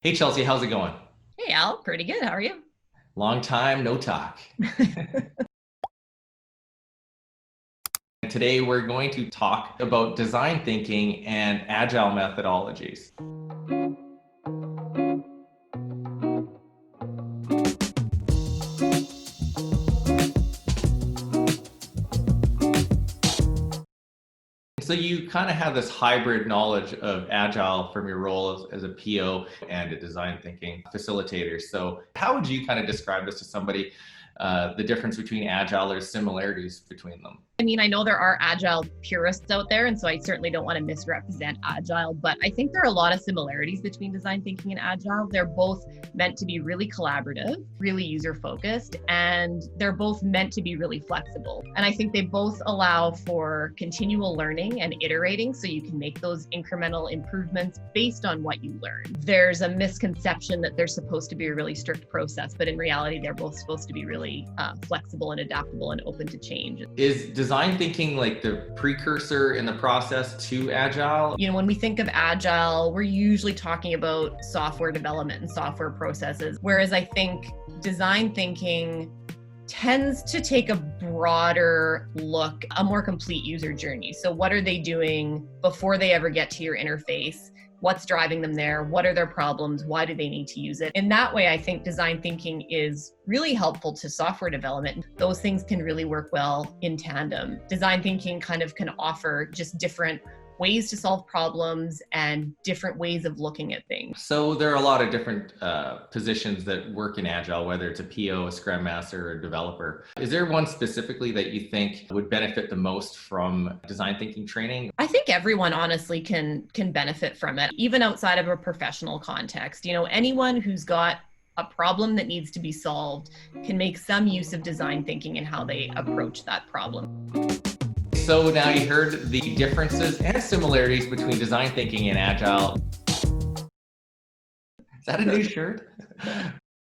Hey Chelsea, how's it going? Hey Al, pretty good. How are you? Long time no talk. Today we're going to talk about design thinking and agile methodologies. So you kind of have this hybrid knowledge of agile from your role as a PO and a design thinking facilitator. So how would you kind of describe this to somebody, the difference between agile or similarities between them? I mean, I know there are agile purists out there, and so I certainly don't want to misrepresent agile, but I think there are a lot of similarities between design thinking and agile. They're both meant to be really collaborative, really user focused, and they're both meant to be really flexible. And I think they both allow for continual learning and iterating so you can make those incremental improvements based on what you learn. There's a misconception that they're supposed to be a really strict process, but in reality, they're both supposed to be really flexible and adaptable and open to change. Is design thinking like the precursor in the process to agile? When we think of agile, we're usually talking about software development and software processes, whereas I think design thinking tends to take a broader look, a more complete user journey. So what are they doing before they ever get to your interface? What's driving them there? What are their problems? Why do they need to use it? In that way, I think design thinking is really helpful to software development. Those things can really work well in tandem. Design thinking kind of can offer just different ways to solve problems and different ways of looking at things. So there are a lot of different positions that work in Agile, whether it's a PO, a Scrum Master, or a developer. Is there one specifically that you think would benefit the most from design thinking training? I think everyone honestly can benefit from it, even outside of a professional context. Anyone who's got a problem that needs to be solved can make some use of design thinking in how they approach that problem. So now you heard the differences and similarities between design thinking and Agile. Is that a new shirt?